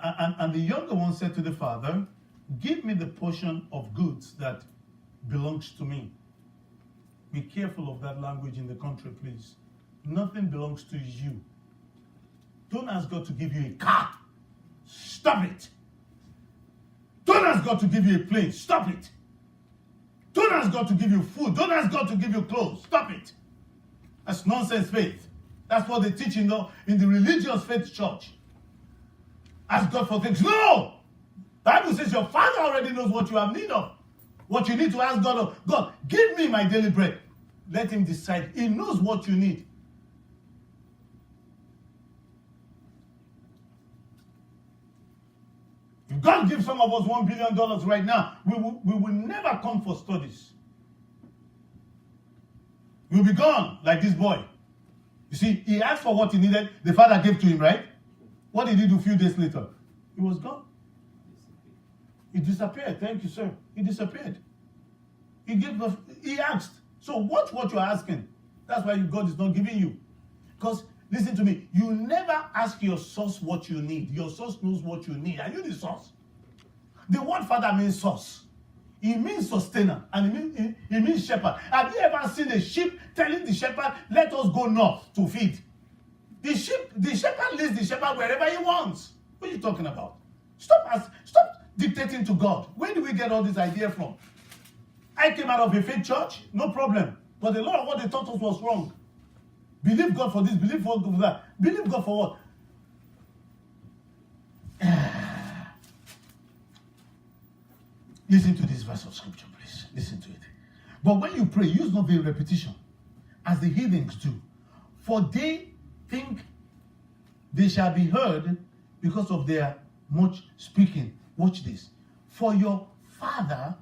And the younger one said to the father, give me the portion of goods that belongs to me. Be careful of that language in the country, please. Nothing belongs to you. Don't ask God to give you a car. Stop it. Don't ask God to give you a plane. Stop it. Don't ask God to give you food. Don't ask God to give you clothes. Stop it. That's nonsense faith. That's what they teach in the religious faith church. Ask God for things. No! The Bible says your Father already knows what you have need of. What you need to ask God of. God, give me my daily bread. Let him decide. He knows what you need. If God gives some of us $1 billion right now, we will never come for studies. We'll be gone like this boy. You see, he asked for what he needed. The father gave to him, right? What did he do a few days later? He was gone. He disappeared. Thank you, sir. He disappeared. He asked. So watch what you're asking. That's why God is not giving you. Because, listen to me, you never ask your source what you need. Your source knows what you need. Are you the source? The word father means source. It means sustainer. And it means shepherd. Have you ever seen a sheep telling the shepherd, let us go north to feed? The shepherd leads the shepherd wherever he wants. What are you talking about? Stop dictating to God. Where do we get all this idea from? I came out of a faith church, no problem. But a lot of what they taught us was wrong. Believe God for this, believe God for that. Believe God for what? Listen to this verse of scripture, please. Listen to it. But when you pray, use not the repetition, as the heathens do. For they think they shall be heard because of their much speaking. Watch this. For your Father,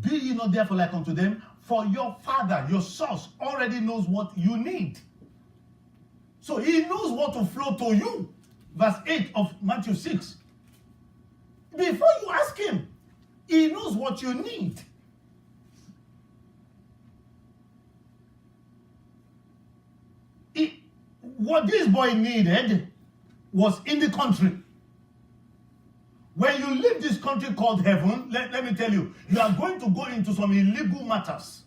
be ye not therefore like unto them, for your Father, your source, already knows what you need. So he knows what to flow to you. Verse 8 of Matthew 6. Before you ask him, he knows what you need. What this boy needed was in the country. When you leave this country called heaven, let me tell you, you are going to go into some illegal matters.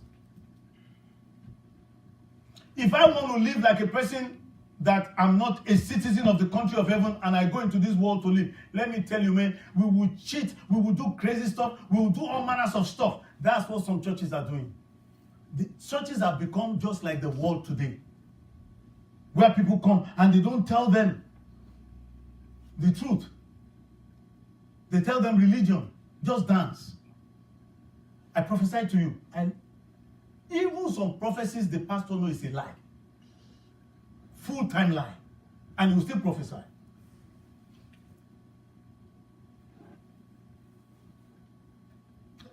If I want to live like a person that I'm not a citizen of the country of heaven and I go into this world to live, let me tell you, man, we will cheat, we will do crazy stuff, we will do all manners of stuff. That's what some churches are doing. The churches have become just like the world today, where people come and they don't tell them the truth. They tell them religion, just dance. I prophesy to you, and even some prophecies the pastor knows is a lie. Full-time lie. And he will still prophesy.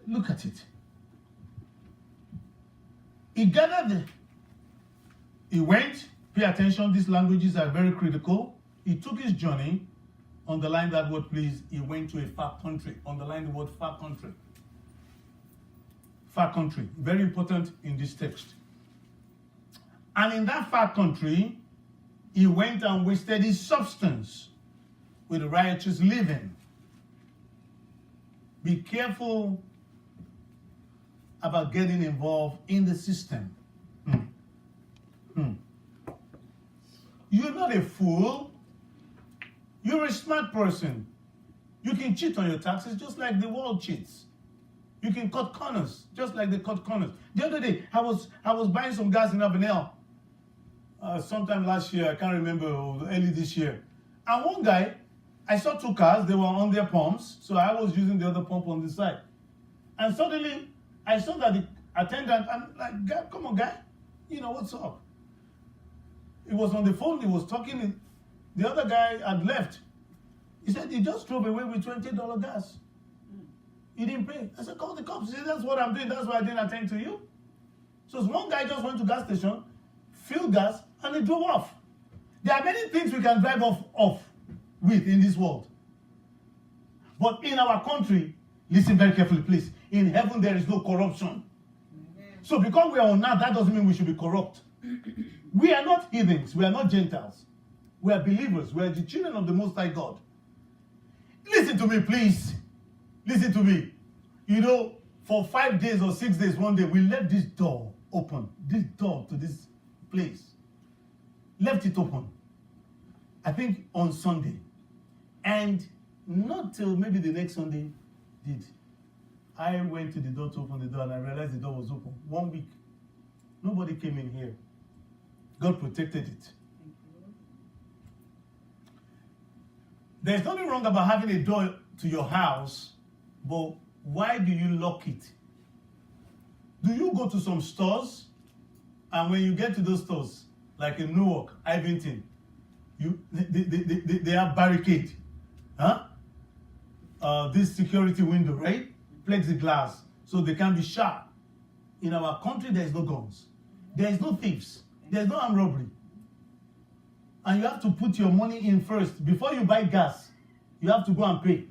Look at it. He gathered, he went, pay attention, these languages are very critical. He took his journey, underline that word please, he went to a far country. Underline the word far country. Far country, very important in this text. And in that far country, he went and wasted his substance with riotous living. Be careful about getting involved in the system. You're not a fool. You're a smart person. You can cheat on your taxes just like the world cheats. You can cut corners just like they cut corners. The other day, I was buying some gas in Avenel. Sometime last year, I can't remember, or early this year. And one guy, I saw two cars, they were on their pumps, so I was using the other pump on the side. And suddenly, I saw that the attendant, I'm like, come on, guy, you know, what's up? He was on the phone, he was talking, the other guy had left. He said he just drove away with $20 gas. He didn't pay. I said, call the cops. He said, that's what I'm doing, that's why I didn't attend to you. So one guy just went to gas station, filled gas, and he drove off. There are many things we can drive off with in this world. But in our country, listen very carefully, please. In heaven, there is no corruption. Amen. So because we are on earth, that doesn't mean we should be corrupt. We are not heathens. We are not Gentiles. We are believers. We are the children of the Most High God. Listen to me, please. Listen to me. You know, for 5 days or 6 days, one day, we left this door open. This door to this place. Left it open. I think on Sunday. And not till maybe the next Sunday did. I went to the door to open the door and I realized the door was open. 1 week. Nobody came in here. God protected it. There's nothing wrong about having a door to your house, but why do you lock it? Do you go to some stores and when you get to those stores, like in Newark, Ivington, they have barricade. Huh? This security window, right? Plexiglass, so they can be shot. In our country, there is no guns. There is no thieves. There is no armed robbery. And you have to put your money in first. Before you buy gas, you have to go and pay.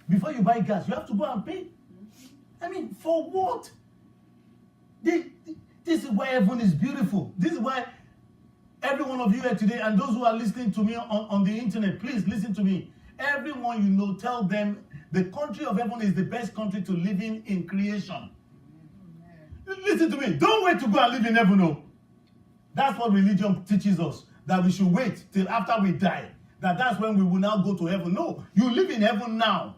Before you buy gas, you have to go and pay. I mean, for what? This is why heaven is beautiful. This is why every one of you here today, and those who are listening to me on the internet, please listen to me. Everyone you know, tell them the country of heaven is the best country to live in creation. Listen to me. Don't wait to go and live in heaven, no. That's what religion teaches us, that we should wait till after we die. That's when we will now go to heaven. No, you live in heaven now.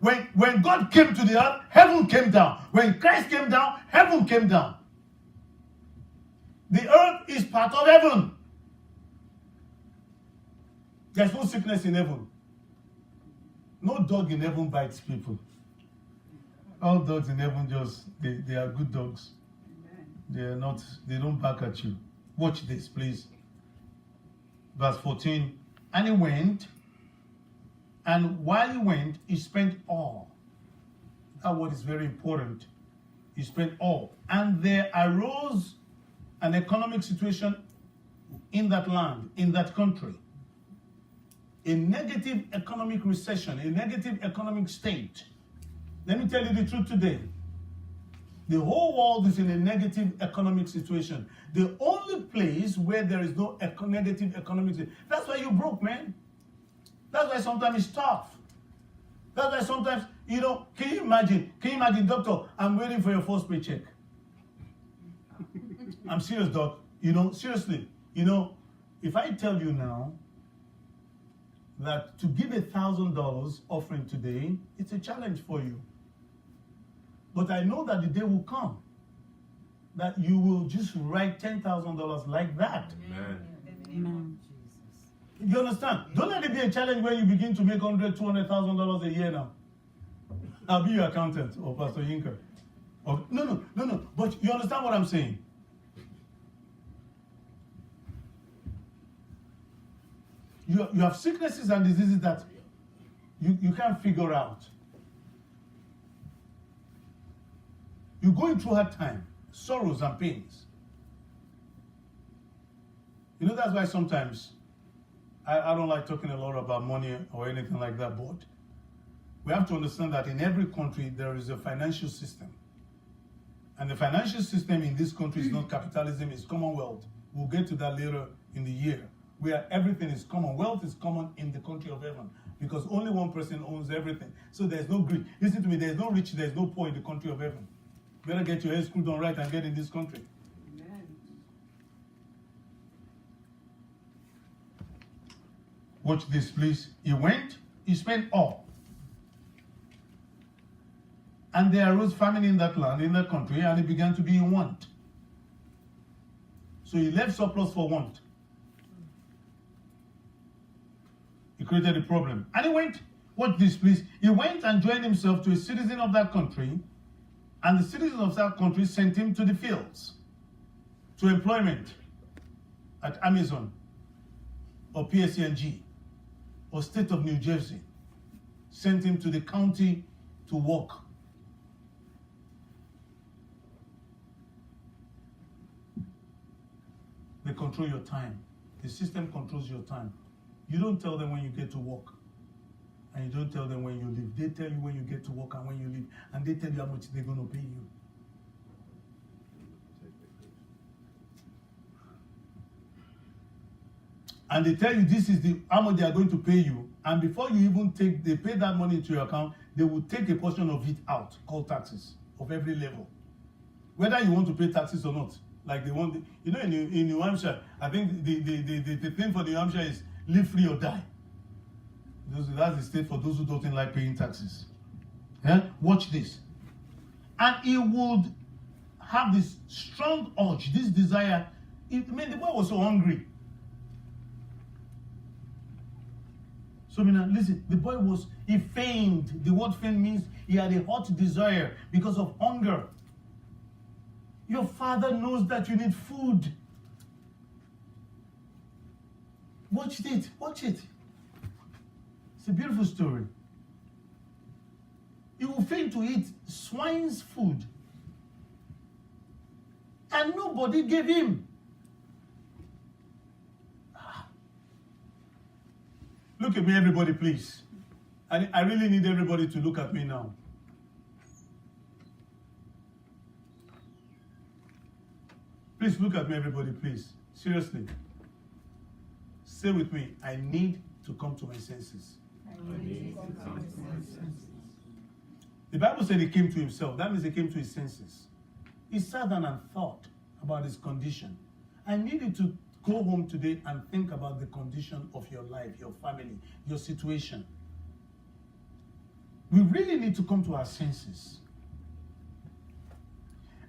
When God came to the earth, heaven came down. When Christ came down, heaven came down. The earth is part of heaven. There's no sickness in heaven. No dog in heaven bites people. All dogs in heaven they are good dogs. They don't bark at you. Watch this, please. Verse 14. And he went, and while he went, he spent all. That word is very important. He spent all. And there arose an economic situation in that land, in that country. A negative economic recession, a negative economic state. Let me tell you the truth today. The whole world is in a negative economic situation. The only place where there is no negative economic situation, that's why you're broke, man. That's why sometimes it's tough. That's why sometimes, can you imagine, doctor, I'm waiting for your first paycheck. I'm serious, doc. Seriously. If I tell you now that to give $1,000 offering today, it's a challenge for you. But I know that the day will come that you will just write $10,000 like that. Amen. You understand? Don't let it be a challenge where you begin to make $100,000, $200,000 a year now. I'll be your accountant or Pastor Yinka. No. But you understand what I'm saying? You have sicknesses and diseases that you can't figure out. You're going through hard time, sorrows and pains. That's why sometimes I don't like talking a lot about money or anything like that, but we have to understand that in every country there is a financial system. And the financial system in this country is not capitalism, it's commonwealth. We'll get to that later in the year, where everything is common. Wealth is common in the country of heaven because only one person owns everything. So there's no greed. Listen to me, there's no rich, there's no poor in the country of heaven. Better get your head screwed on right and get in this country. Amen. Watch this, please. He went, he spent all. And there arose famine in that land, in that country, and he began to be in want. So he left surplus for want. He created a problem. And he went, watch this, please. He went and joined himself to a citizen of that country, and the citizens of that country sent him to the fields, to employment at Amazon, or PSNG, or state of New Jersey. Sent him to the county to work. They control your time. The system controls your time. You don't tell them when you get to work. And you don't tell them when you leave. They tell you when you get to work and when you leave. And they tell you how much they're going to pay you. and they tell you this is how much they are going to pay you, and before you even they pay that money into your account, they will take a portion of it out, called taxes, of every level. Whether you want to pay taxes or not. Like they want, in New Hampshire, I think the thing for New Hampshire is live free or die. That's the state for those who don't like paying taxes. Yeah? Watch this. And he would have this strong urge, this desire. The boy was so hungry. So now listen, the boy he feigned. The word feign means he had a hot desire because of hunger. Your father knows that you need food. Watch it. Watch it. It's a beautiful story. He will fail to eat swine's food. And nobody gave him. Look at me, everybody, please. I really need everybody to look at me now. Please look at me, everybody, please. Seriously. Say with me, I need to come to my senses. I need to come to my senses. The Bible said he came to himself. That means he came to his senses. He sat down and thought about his condition. I needed to go home today and think about the condition of your life, your family, your situation. We really need to come to our senses.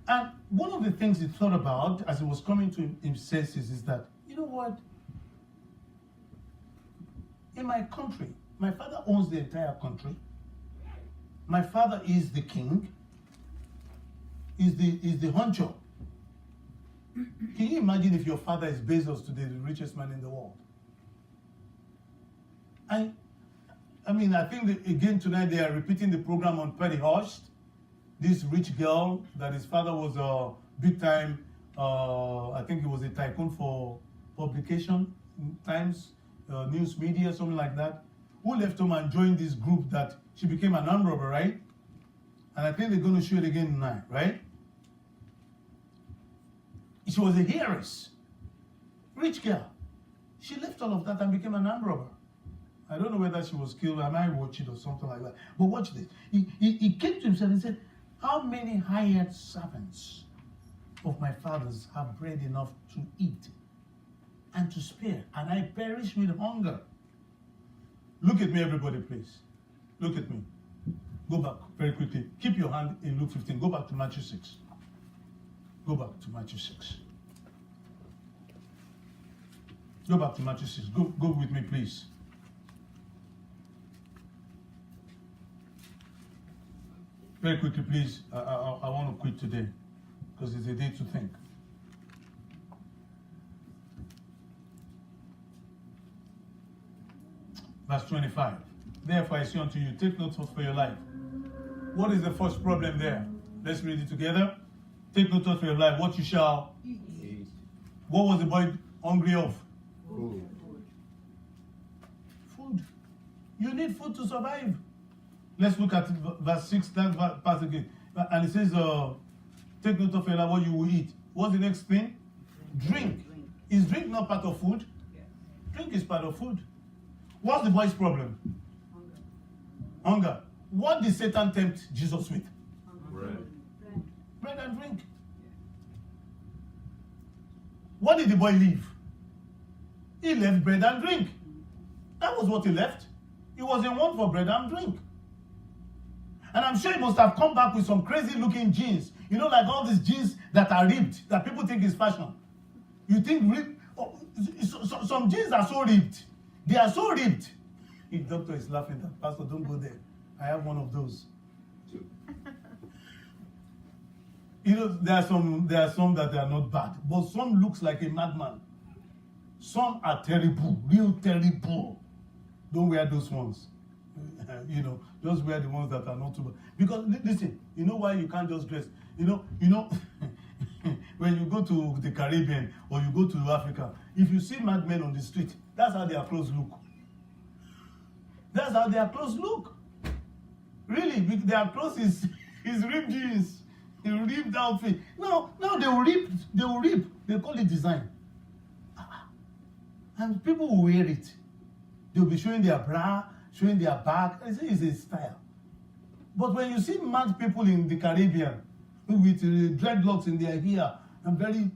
And one of the things he thought about as he was coming to his senses is that, you know what? In my country, my father owns the entire country. My father is the king. Is the honcho. Can you imagine if your father is Bezos today, the richest man in the world? I think that again tonight they are repeating the program on Petty Hearst. This rich girl that his father was a big time, I think he was a tycoon for publication, Times, news media, something like that, who left home and joined this group that she became an armed robber, right? And I think they're going to show it again tonight, right? She was a heiress, rich girl. She left all of that and became an armed robber. I don't know whether she was killed, I might watch it or something like that. But watch this. He came to himself and said, how many hired servants of my fathers have bread enough to eat and to spare, and I perish with hunger? Look at me, everybody, please. Look at me. Go back very quickly. Keep your hand in Luke 15. Go back to Matthew 6. Go back to Matthew 6. Go back to Matthew 6. Go with me, please. Very quickly, please. I want to quit today because it's a day to think. Verse 25. Therefore I say unto you, take note for your life. What is the first problem there? Let's read it together. Take note for your life. What you shall eat. What was the boy hungry of? Food. Food. You need food to survive. Let's look at verse 6, that part again. And it says, take note of your life, what you will eat. What's the next thing? Drink. Is drink not part of food? Yes. Drink is part of food. What's the boy's problem? Hunger. What did Satan tempt Jesus with? Bread. Bread and drink. What did the boy leave? He left bread and drink. That was what he left. He was in want for bread and drink. And I'm sure he must have come back with some crazy looking jeans. You know, like all these jeans that are ripped, that people think is fashion. You think some jeans are so ripped. They are so ripped. The doctor is laughing that, Pastor, don't go there. I have one of those. You know, there are some that are not bad, but some looks like a madman. Some are terrible, real terrible. Don't wear those ones. You know, just wear the ones that are not too bad. Because listen, you know why you can't just dress? You know, when you go to the Caribbean or you go to Africa, if you see madmen on the street, that's how their clothes look. That's how their clothes look. Really, their clothes is ripped jeans, ripped outfit. No, they will rip. They call it design. And people will wear it. They'll be showing their bra, showing their back. I say it's a style. But when you see mad people in the Caribbean with dreadlocks in their hair and very,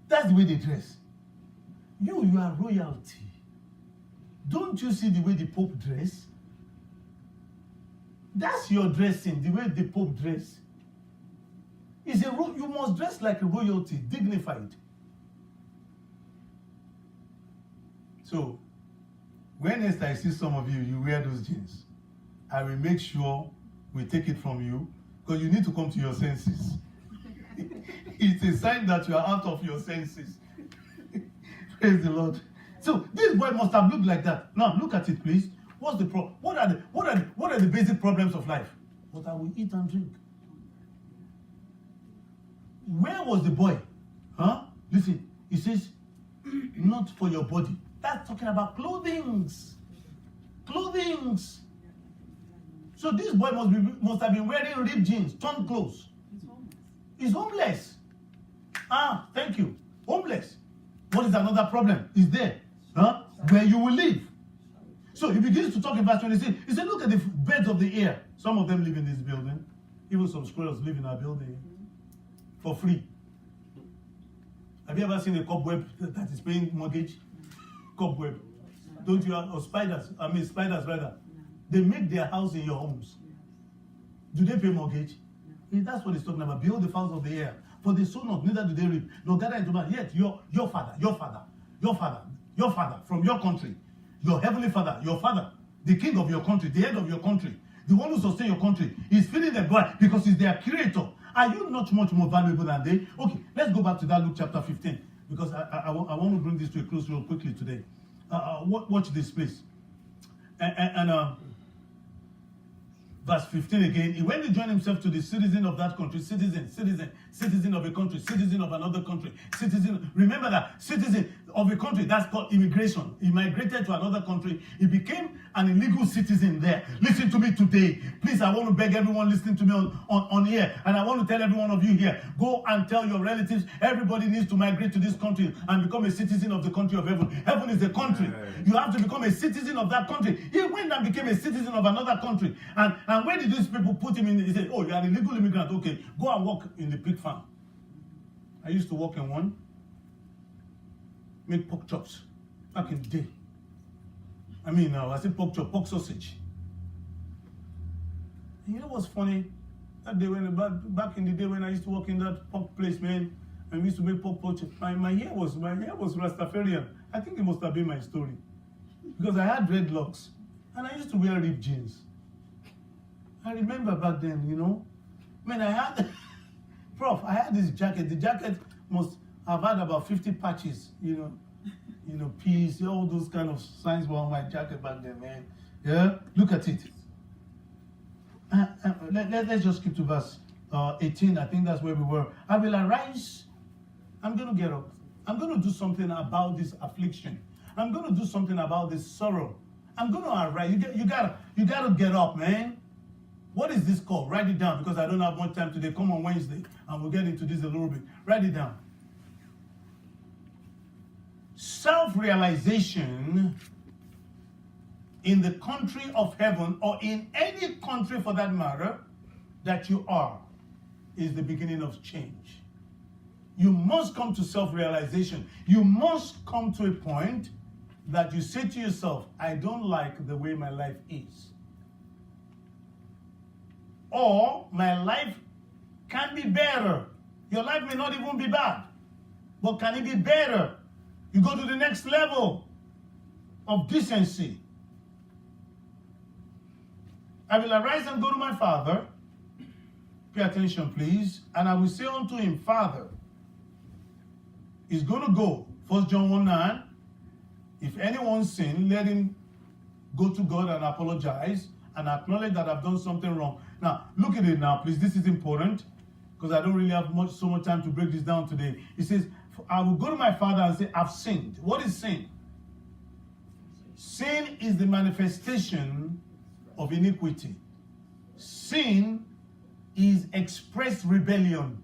that's the way they dress. You are royalty. Don't you see the way the Pope dress? That's your dressing, the way the Pope dress. You must dress like a royalty, dignified. So, when next I see some of you, you wear those jeans, I will make sure we take it from you, because you need to come to your senses. It's a sign that you are out of your senses. Praise the Lord. So this boy must have looked like that. Now look at it, please. What's the problem? What are the basic problems of life? What I will eat and drink. Where was the boy? Listen, he says, not for your body. That's talking about clothings. Clothings. So this boy must have been wearing ripped jeans, torn clothes. He's homeless. Thank you. Homeless. What is another problem? Is there? Where you will live. So he begins to talk in verse 26. He said, look at the birds of the air. Some of them live in this building. Even some squirrels live in our building for free. Have you ever seen a cobweb that is paying mortgage? Cobweb. Don't you have, or spiders? Spiders rather. They make their house in your homes. Do they pay mortgage? That's what he's talking about. Behold the fowls of the air. For they sow not, neither do they reap, nor gather into barn. Yet your father, from your country, your heavenly father, your father, the king of your country, the head of your country, the one who sustains your country, is feeding them because he's their creator. Are you not much more valuable than they? Okay, let's go back to that Luke chapter 15, because I want to bring this to a close real quickly today. Watch this, please. Verse 15 again. When he joined himself to the citizen of that country, citizen of a country, citizen of another country, citizen. Remember that citizen of a country, that's called immigration. He migrated to another country. He became an illegal citizen there. Listen to me today. Please, I want to beg everyone listening to me on here. And I want to tell every one of you here, go and tell your relatives, everybody needs to migrate to this country and become a citizen of the country of heaven. Heaven is a country. You have to become a citizen of that country. He went and became a citizen of another country. And where did these people put him in? He said, oh, you are an illegal immigrant. Okay, go and work in the pig farm. I used to work in one. Make pork chops back in the day. I said pork chop, pork sausage. And you know what's funny? That day back in the day when I used to work in that pork place, man, and we used to make pork chop. My hair was Rastafarian. I think it must have been my story, because I had dreadlocks and I used to wear ripped jeans. I remember back then, I had, I had this jacket. The jacket must have had about 50 patches, peace, all those kind of signs were on my jacket back then, man. Yeah, look at it. Let's just skip to verse 18. I think that's where we were. I will arise. I'm going to get up. I'm going to do something about this affliction. I'm going to do something about this sorrow. I'm going to arise. You gotta get up, man. What is this called? Write it down, because I don't have much time today. Come on Wednesday, and we'll get into this a little bit. Write it down. Self-realization in the country of heaven, or in any country for that matter, that you are, is the beginning of change. You must come to self-realization. You must come to a point that you say to yourself, I don't like the way my life is. Or my life can be better. Your life may not even be bad, but can it be better? You go to the next level of decency. I will arise and go to my father. Pay attention, please. And I will say unto him, Father. He's going to go. 1 John 1:9. If anyone sin, let him go to God and apologize and acknowledge that I've done something wrong. Now, look at it now, please. This is important, because I don't really have so much time to break this down today. He says, I will go to my father and say, I've sinned. What is sin? Sin is the manifestation of iniquity. Sin is expressed rebellion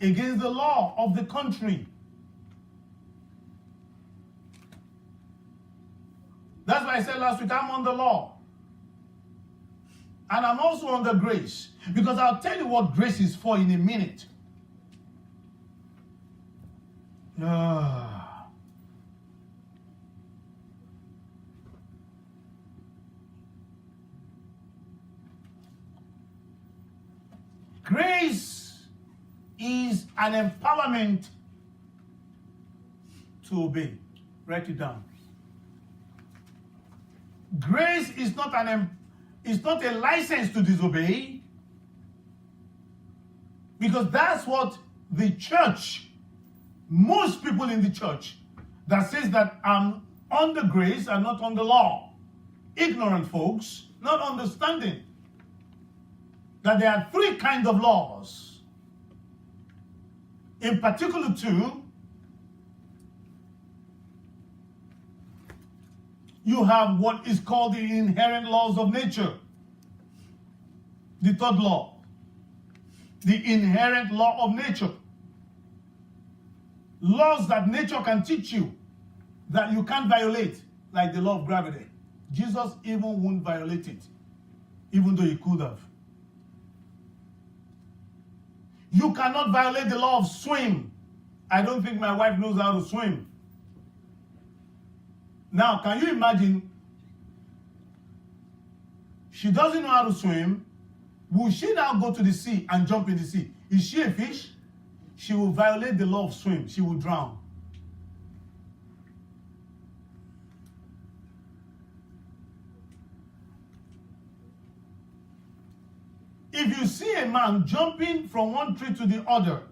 against the law of the country. That's why I said last week, I'm on the law. And I'm also on the grace. Because I'll tell you what grace is for in a minute. Grace is an empowerment to obey. Write it down. Grace is not a license to disobey, because that's what the church, most people in the church that says that I'm under grace and not under law, ignorant folks, not understanding that there are three kinds of laws. In particular, two. You have what is called the inherent laws of nature. The third law. The inherent law of nature. Laws that nature can teach you that you can't violate, like the law of gravity. Jesus even won't violate it, even though he could have. You cannot violate the law of swim. I don't think my wife knows how to swim. Now, can you imagine? She doesn't know how to swim. Will she now go to the sea and jump in the sea? Is she a fish? She will violate the law of swim. She will drown. If you see a man jumping from one tree to the other,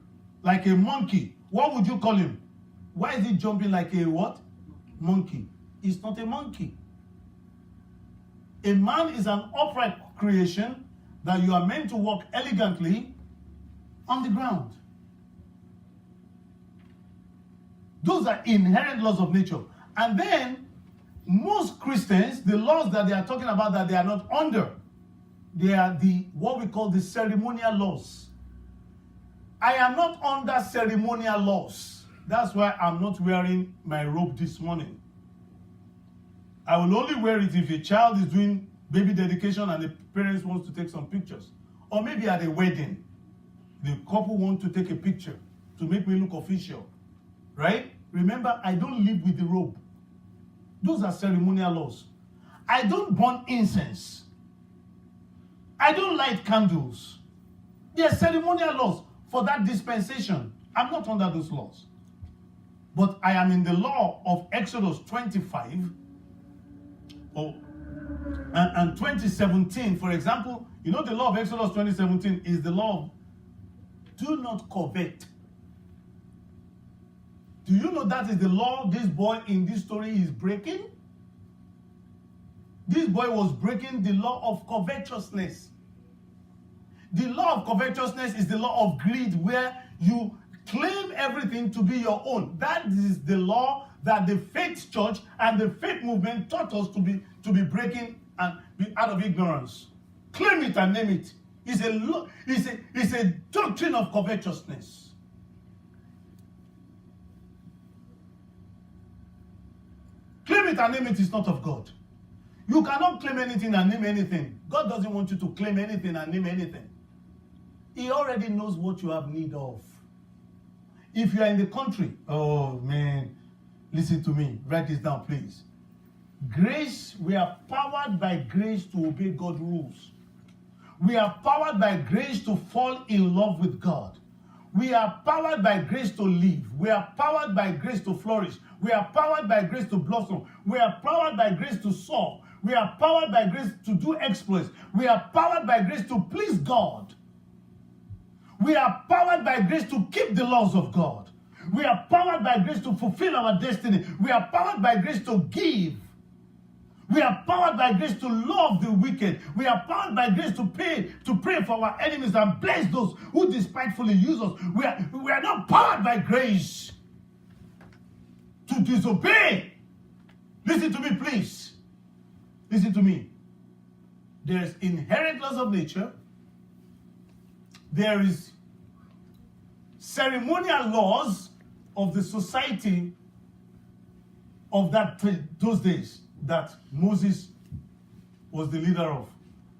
like a monkey, what would you call him? Why is he jumping like a what? Monkey. He's not a monkey. A man is an upright creation that you are meant to walk elegantly on the ground. Those are inherent laws of nature. And then, most Christians, the laws that they are talking about that they are not under, they are what we call the ceremonial laws. I am not under ceremonial laws. That's why I'm not wearing my robe this morning. I will only wear it if a child is doing baby dedication and the parents wants to take some pictures. Or maybe at a wedding, the couple want to take a picture to make me look official. Right? Remember, I don't live with the robe. Those are ceremonial laws. I don't burn incense. I don't light candles. They are ceremonial laws for that dispensation. I'm not under those laws. But I am in the law of Exodus 25 and 2017. For example, you know the law of Exodus 2017 is the law of do not covet. Do you know that is the law this boy in this story is breaking? This boy was breaking the law of covetousness. The law of covetousness is the law of greed, where you claim everything to be your own. That is the law that the faith church and the faith movement taught us to be breaking and be out of ignorance. Claim it and name it. It's a doctrine of covetousness. Claim it and name it is not of God. You cannot claim anything and name anything. God doesn't want you to claim anything and name anything. He already knows what you have need of. If you are in the country, oh man, listen to me. Write this down, please. Grace, we are powered by grace to obey God's rules. We are powered by grace to fall in love with God. We are powered by grace to live. We are powered by grace to flourish. We are powered by grace to blossom. We are powered by grace to soar. We are powered by grace to do exploits. We are powered by grace to please God. We are powered by grace to keep the laws of God. We are powered by grace to fulfill our destiny. We are powered by grace to give. We are powered by grace to love the wicked. We are powered by grace to pray for our enemies and bless those who despitefully use us. We are not powered by grace to disobey. Listen to me, please. Listen to me. There's inherent laws of nature. There is ceremonial laws of the society of those days. that Moses was the leader of.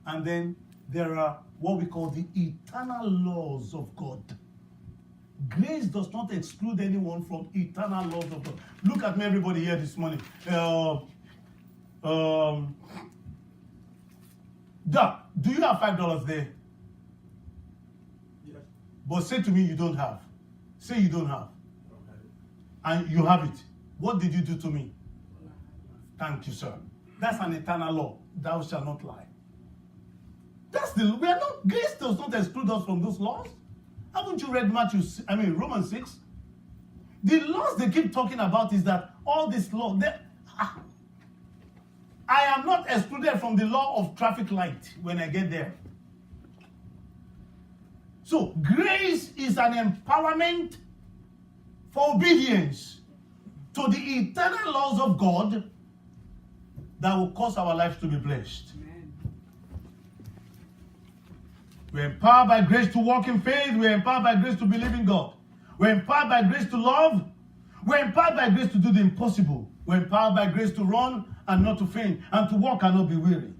And then there are what we call the eternal laws of God. Grace does not exclude anyone from eternal laws of God. Look at me, everybody here this morning. Doc, do you have $5 there? Yes. But say to me you don't have. Say you don't have. And you have it. What did you do to me? Thank you, sir. That's an eternal law. Thou shalt not lie. Grace does not exclude us from those laws. Haven't you read Romans 6? The laws they keep talking about is that all these laws, I am not excluded from the law of traffic light when I get there. So grace is an empowerment for obedience to the eternal laws of God that will cause our lives to be blessed. Amen. We're empowered by grace to walk in faith. We're empowered by grace to believe in God. We're empowered by grace to love. We're empowered by grace to do the impossible. We're empowered by grace to run and not to faint, and to walk and not be weary.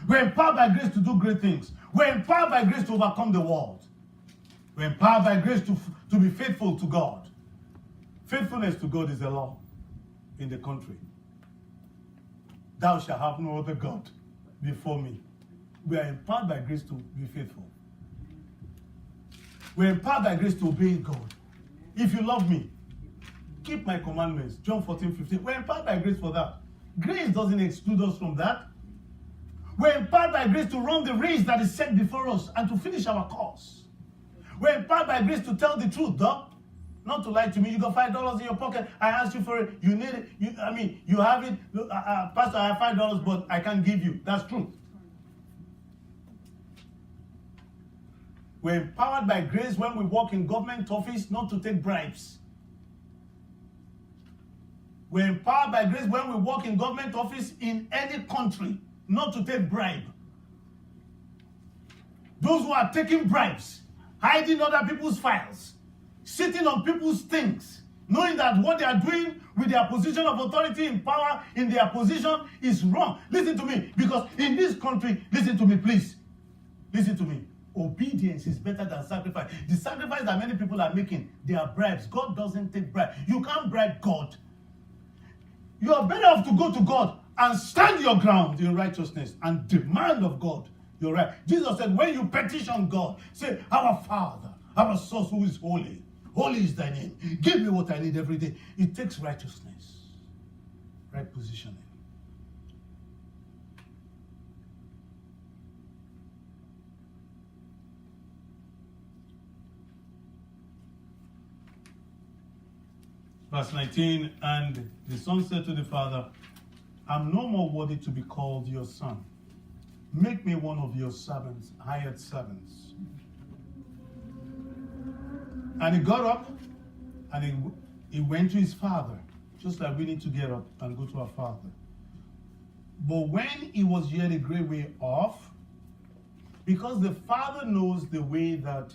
We're empowered by grace to do great things. We're empowered by grace to overcome the world. We're empowered by grace to be faithful to God. Faithfulness to God is a law in the country. Thou shalt have no other God before me. We are empowered by grace to be faithful. We're empowered by grace to obey God. If you love me, keep my commandments. John 14:15. We're empowered by grace for that. Grace doesn't exclude us from that. We're empowered by grace to run the race that is set before us and to finish our course. We're empowered by grace to tell the truth, Doc. Not to lie to me. You got $5 in your pocket. I asked you for it. You need it. You have it. Pastor, I have $5, but I can't give you. That's true. We're empowered by grace when we work in government office not to take bribes. We're empowered by grace when we work in government office in any country not to take bribe. Those who are taking bribes, hiding other people's files, sitting on people's things, knowing that what they are doing with their position of authority and power in their position is wrong. Listen to me, because in this country, listen to me, please. Listen to me. Obedience is better than sacrifice. The sacrifice that many people are making, they are bribes. God doesn't take bribes. You can't bribe God. You are better off to go to God and stand your ground in righteousness and demand of God your right. Jesus said, when you petition God, say, our Father, our source who is holy. Holy is thy name. Give me what I need every day. It takes righteousness. Right positioning. Verse 19, and the son said to the father, I'm no more worthy to be called your son. Make me one of your servants, hired servants. And he got up and he went to his father, just like we need to get up and go to our father. But when he was yet a great way off, because the father knows the way that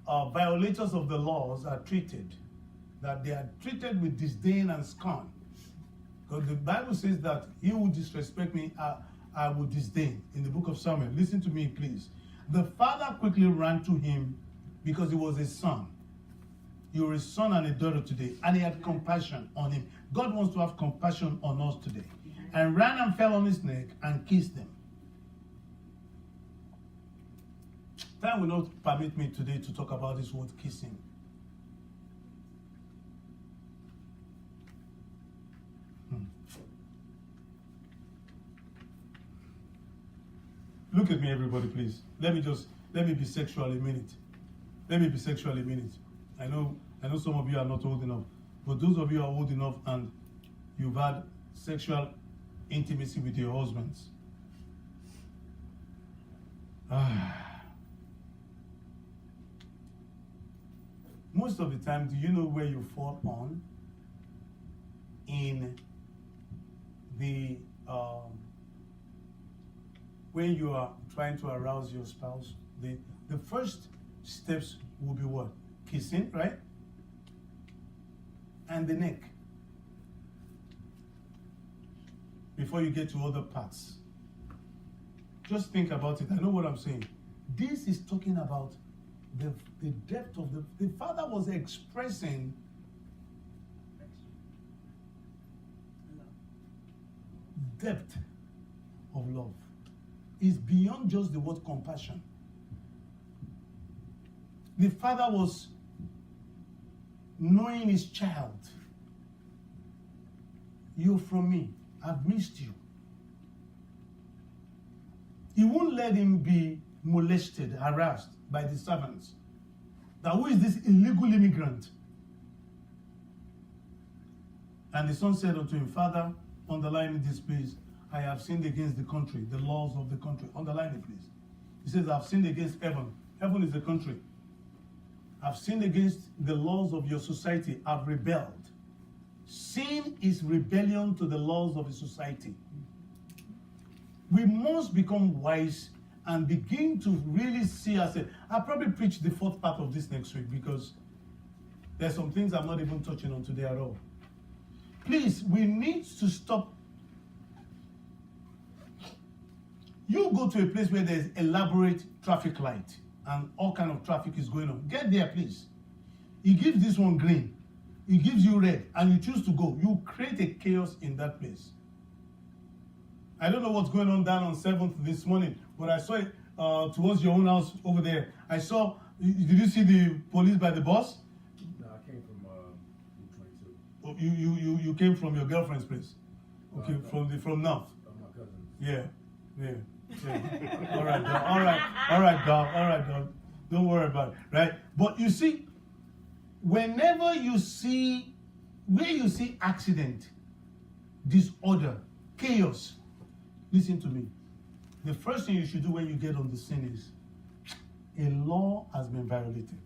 violators of the laws are treated, that they are treated with disdain and scorn. Because the Bible says that he who disrespect me, I will disdain. In the book of Samuel. Listen to me, please. The father quickly ran to him because he was his son. You're a son and a daughter today. And he had compassion on him. God wants to have compassion on us today. And ran and fell on his neck and kissed him. Time will not permit me today to talk about this word kissing. Look at me, everybody, please. Let me be sexual a minute. Let me be sexual a minute. I know some of you are not old enough, but those of you who are old enough and you've had sexual intimacy with your husbands. Most of the time, do you know where you fall on? In the when you are trying to arouse your spouse, the first steps will be what? Kissing, right? And the neck. before you get to other parts. Just think about it. I know what I'm saying. This is talking about the depth of the Father was expressing depth of love. Is beyond just the word compassion. The Father was knowing his child. You're from me. I've missed you. He won't let him be molested, harassed by the servants. That who is this illegal immigrant? And the son said unto him, Father, underline this please. I have sinned against the country, the laws of the country. Underline it please. He says, I've sinned against heaven. Heaven is the country. I've sinned against the laws of your society. I've rebelled. Sin is rebellion to the laws of a society. We must become wise and begin to really see ourselves. I'll probably preach the fourth part of this next week because there's some things I'm not even touching on today at all. Please, we need to stop. You go to a place where there's elaborate traffic light and all kind of traffic is going on. Get there, please. He gives this one green. He gives you red and you choose to go. You create a chaos in that place. I don't know what's going on down on 7th this morning, but I saw it towards your own house over there. I saw, did you see the police by the bus? No, I came from PT.2. Oh, you came from your girlfriend's place? Okay, from North? My cousin. Yeah. All right, dog. Don't worry about it, right? But you see, whenever you see, where you see accident, disorder, chaos, listen to me. The first thing you should do when you get on the scene is, a law has been violated.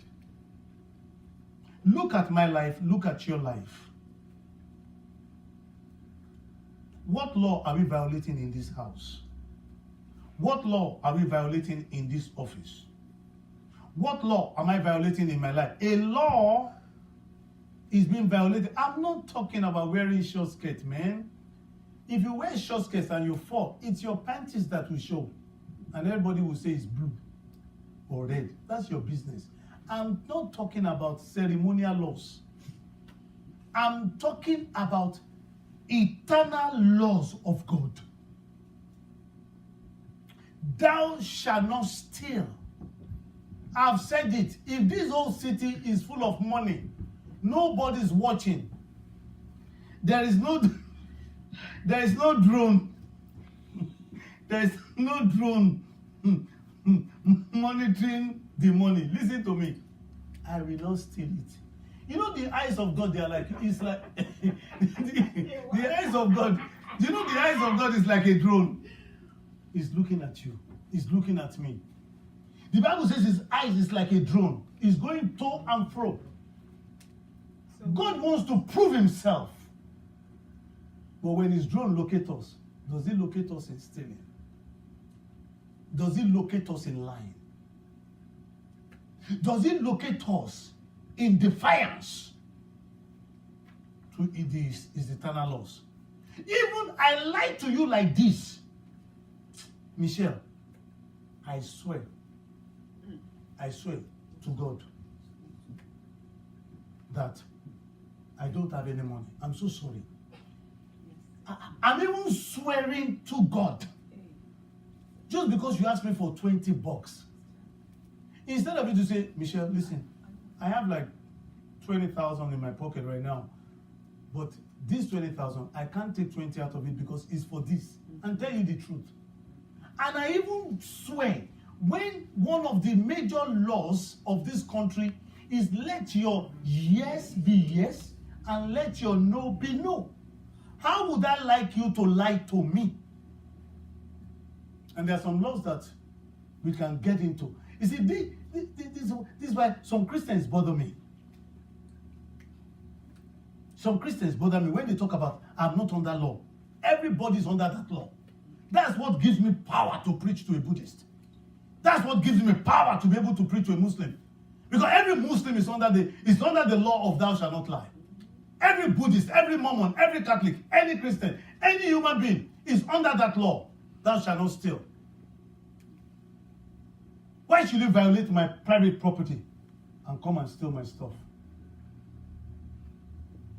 Look at my life, look at your life. What law are we violating in this house? What law are we violating in this office? What law am I violating in my life? A law is being violated. I'm not talking about wearing short skirts, man. If you wear short skirts and you fall, it's your panties that will show. And everybody will say it's blue or red. That's your business. I'm not talking about ceremonial laws. I'm talking about eternal laws of God. Thou shalt not steal. I've said it. If this whole city is full of money, nobody's watching. There is no drone. There is no drone monitoring the money. Listen to me. I will not steal it. You know the eyes of God, they are like, it's like the eyes of God. Do you know the eyes of God is like a drone? He's looking at you. He's looking at me. The Bible says his eyes is like a drone. He's going to and fro. God wants to prove himself. But when his drone locates us, does he locate us in stealing? Does he locate us in lying? Does he locate us in defiance to his eternal laws? Even I lie to you like this, Michelle, I swear to God that I don't have any money. I'm so sorry. I'm even swearing to God. Just because you asked me for $20. Instead of you to say, Michelle, listen, I have like 20,000 in my pocket right now. But this 20,000, I can't take 20 out of it because it's for this. And tell you the truth. And I even swear, when one of the major laws of this country is let your yes be yes and let your no be no. How would I like you to lie to me? And there are some laws that we can get into. You see, this is why some Christians bother me. Some Christians bother me when they talk about, I'm not under law. Everybody's under that law. That's what gives me power to preach to a Buddhist. That's what gives me power to be able to preach to a Muslim. Because every Muslim is under the law of thou shalt not lie. Every Buddhist, every Mormon, every Catholic, any Christian, any human being is under that law. Thou shalt not steal. Why should you violate my private property and come and steal my stuff?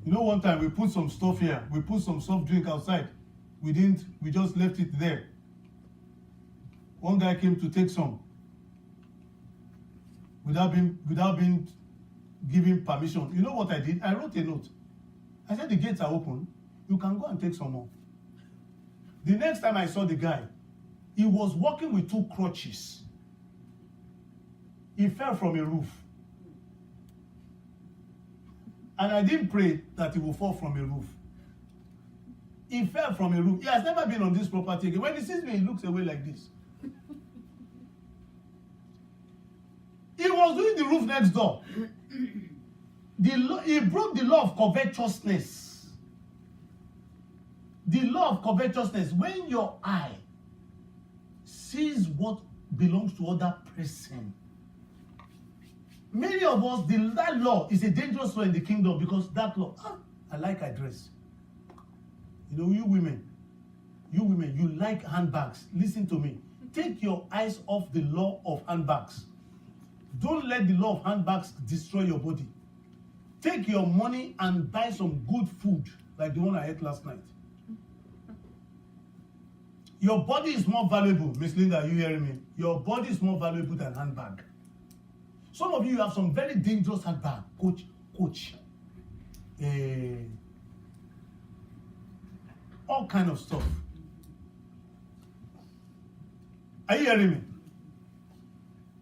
You know, one time we put some stuff here. We put some soft drink outside. We just left it there. One guy came to take some without being given permission. You know what I did? I wrote a note. I said, the gates are open. You can go and take some more. The next time I saw the guy, he was walking with 2 crutches. He fell from a roof. And I didn't pray that he will fall from a roof. He fell from a roof. He has never been on this property again. When he sees me, he looks away like this. He was doing the roof next door. He broke the law of covetousness. The law of covetousness. When your eye sees what belongs to other person. Many of us, that law is a dangerous law in the kingdom because that law, I like I dress. You know, you women, you like handbags. Listen to me. Take your eyes off the law of handbags. Don't let the law of handbags destroy your body. Take your money and buy some good food like the one I ate last night. Your body is more valuable. Miss Linda, are you hearing me? Your body is more valuable than handbag. Some of you have some very dangerous handbag. Coach. All kind of stuff. Are you hearing me?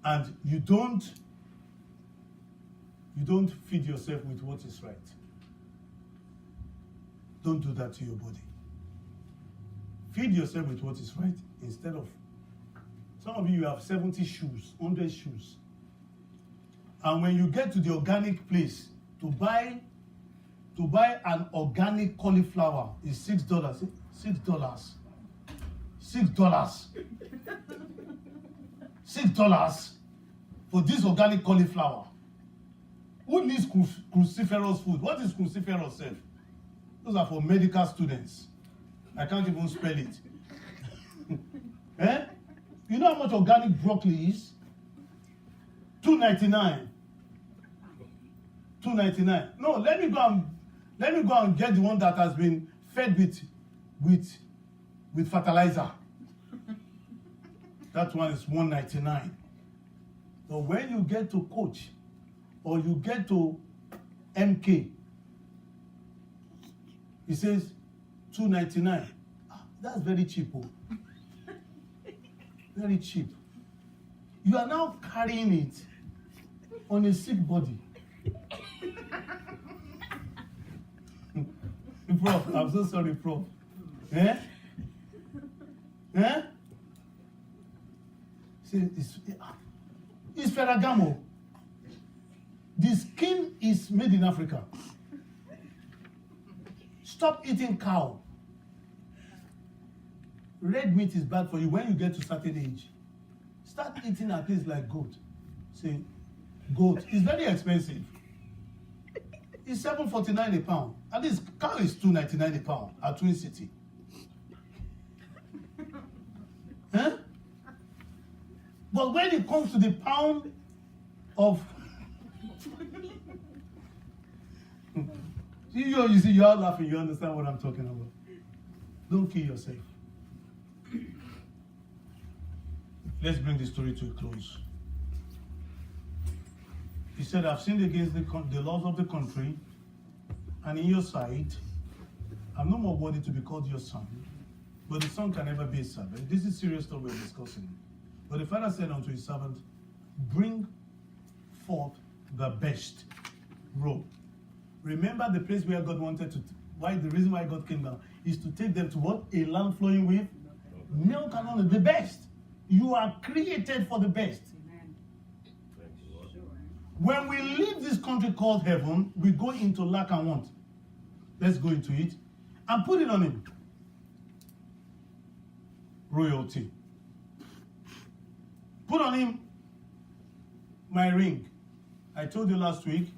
And you don't feed yourself with what is right. Don't do that to your body. Feed yourself with what is right instead of. Some of you have 70 shoes, 100 shoes. And when you get to the organic place to buy an organic cauliflower is $6. $6. $6. $6 for this organic cauliflower. Who needs cruciferous food? What is cruciferous self? Those are for medical students. I can't even spell it. Eh? You know how much organic broccoli is? $2.99. $2.99. No, let me go and get the one that has been fed with fertilizer. That one is $1.99. So when you get to Coach or you get to MK, it says $2.99. That's very cheap. Oh. Very cheap. You are now carrying it on a sick body. Prof, I'm so sorry, Prof. Eh? Eh? See, it's Ferragamo. The skin is made in Africa. Stop eating cow. Red meat is bad for you when you get to a certain age. Start eating at least like goat. Say, goat is very expensive. It's $7.49 a pound. At least cow is $2.99 a pound at Twin City. Huh? But when it comes to the pound of you see, you're laughing, you understand what I'm talking about. Don't kill yourself. Let's bring the story to a close. He said, I've sinned against the laws of the country, and in your sight, I'm no more worthy to be called your son. But the son can never be a servant. This is serious stuff we're discussing. But the father said unto his servant, bring forth the best robe. Remember the place where God wanted to, the reason why God came down is to take them to what? A land flowing with milk and honey, the best. You are created for the best. Amen. When we leave this country called heaven, we go into lack and want. Let's go into it and put it on him. Royalty. Put on him my ring. I told you last week.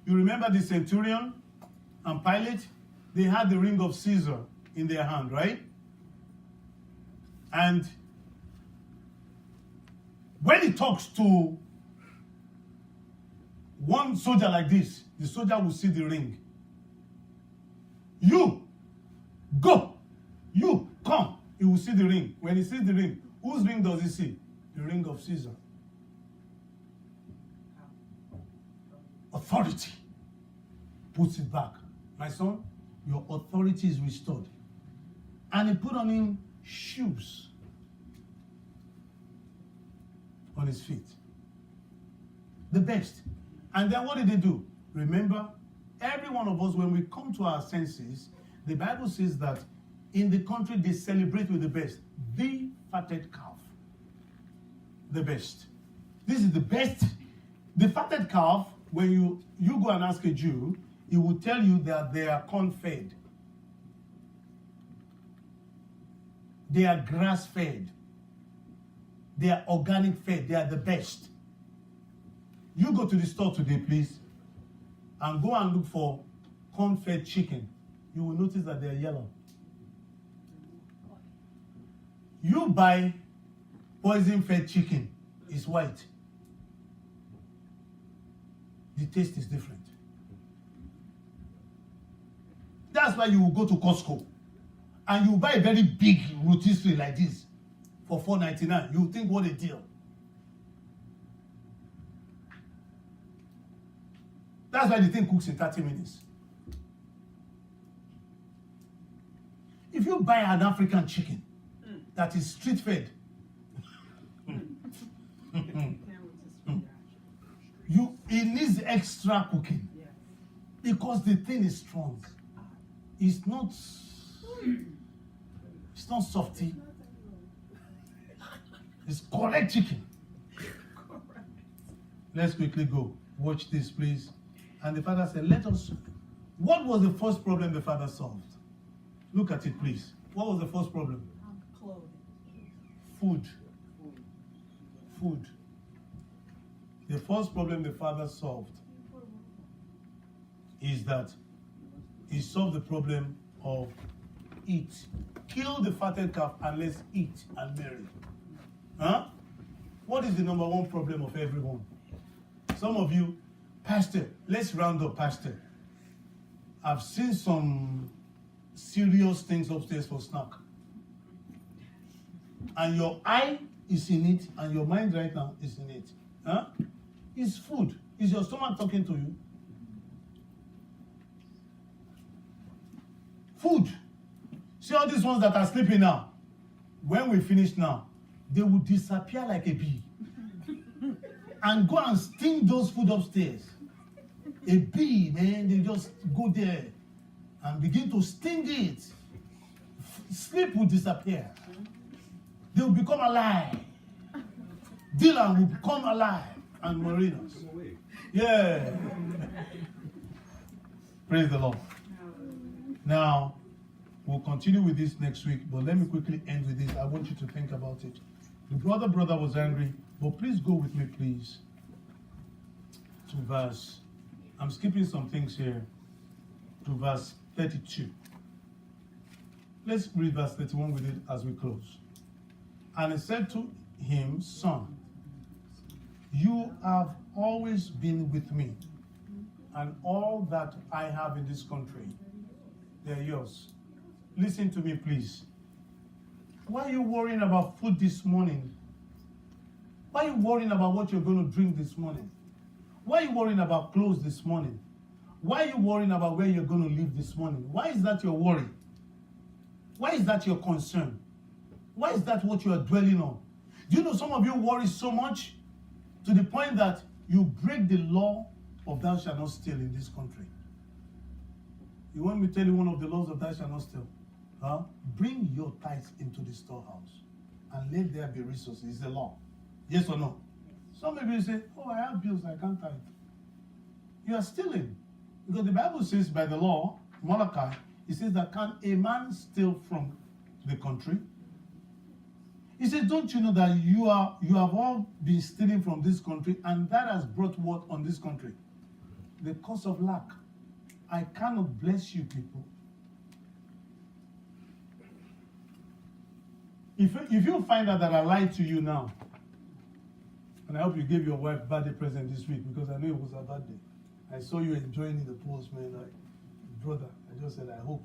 You remember the centurion and Pilate, they had the ring of Caesar in their hand, right? And when he talks to one soldier like this, the soldier will see the ring. You, go. You, come. He will see the ring. When he sees the ring, whose ring does he see? The ring of Caesar. Authority puts it back. My son, your authority is restored. And he put on him shoes on his feet. The best. And then what did they do? Remember, every one of us, when we come to our senses, the Bible says that in the country they celebrate with the best. The fatted calf. The best. This is the best. The fatted calf, when you go and ask a Jew, he will tell you that they are corn-fed. They are grass-fed. They are organic fed. They are the best. You go to the store today, please, and go and look for corn-fed chicken. You will notice that they are yellow. You buy poison-fed chicken, it's white. The taste is different. That's why you will go to Costco and you buy a very big rotisserie like this for $4.99. You think, what a deal. That's why the thing cooks in 30 minutes. If you buy an African chicken that is street fed, it needs extra cooking because the thing is strong. It's not softy. It's correct chicken. Let's quickly go. Watch this, please. And the father said, let us. What was the first problem the father solved? Look at it, please. What was the first problem? Clothing. Food. Food. The first problem the father solved is that he solved the problem of eat. Kill the fatted calf and let's eat and marry. Huh? What is the number one problem of everyone? Some of you, Pastor, let's round up, Pastor. I've seen some serious things upstairs for snack. And your eye is in it, and your mind right now is in it. Huh? It's food. Is your stomach talking to you? Food. See all these ones that are sleeping now. When we finish now, they will disappear like a bee. And go and sting those food upstairs. A bee, man, they just go there and begin to sting it. Sleep will disappear. They will become alive. Dylan will become alive. And Marinos. Yeah. Praise the Lord. Now, we'll continue with this next week, but let me quickly end with this. I want you to think about it. The brother was angry, but please go with me, please, to verse, I'm skipping some things here, to verse 32. Let's read verse 31 with it as we close. And he said to him, son, you have always been with me, and all that I have in this country, they're yours. Listen to me, please. Why are you worrying about food this morning? Why are you worrying about what you're going to drink this morning? Why are you worrying about clothes this morning? Why are you worrying about where you're going to live this morning? Why is that your worry? Why is that your concern? Why is that what you are dwelling on? Do you know some of you worry so much to the point that you break the law of thou shalt not steal in this country? You want me to tell you one of the laws of thou shalt not steal? Huh? Bring your tithes into the storehouse and let there be resources. It's the law. Yes or no? Some of you say, oh, I have bills, I can't tithe. You are stealing. Because the Bible says by the law, Malachi, it says that can a man steal from the country? He said, don't you know that you have all been stealing from this country, and that has brought what on this country? The cause of lack. I cannot bless you people. If you find out that I lied to you now, and I hope you gave your wife birthday present this week because I know it was her birthday. I saw you enjoying the post, man. Like, brother, I just said, I hope.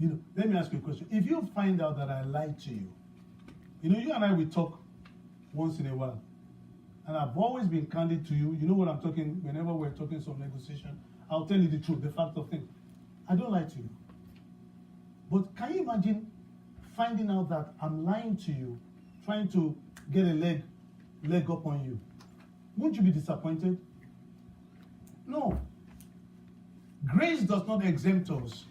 You know, let me ask you a question. If you find out that I lied to you, you know, you and I will talk once in a while. And I've always been candid to you. You know what I'm talking, whenever we're talking some negotiation, I'll tell you the truth, the fact of things. I don't lie to you. But can you imagine finding out that I'm lying to you, trying to get a leg up on you? Won't you be disappointed? No. Grace does not exempt us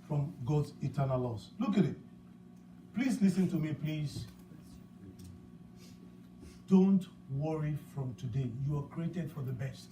from God's eternal laws. Look at it. Please listen to me, please. Don't worry from today. You are created for the best.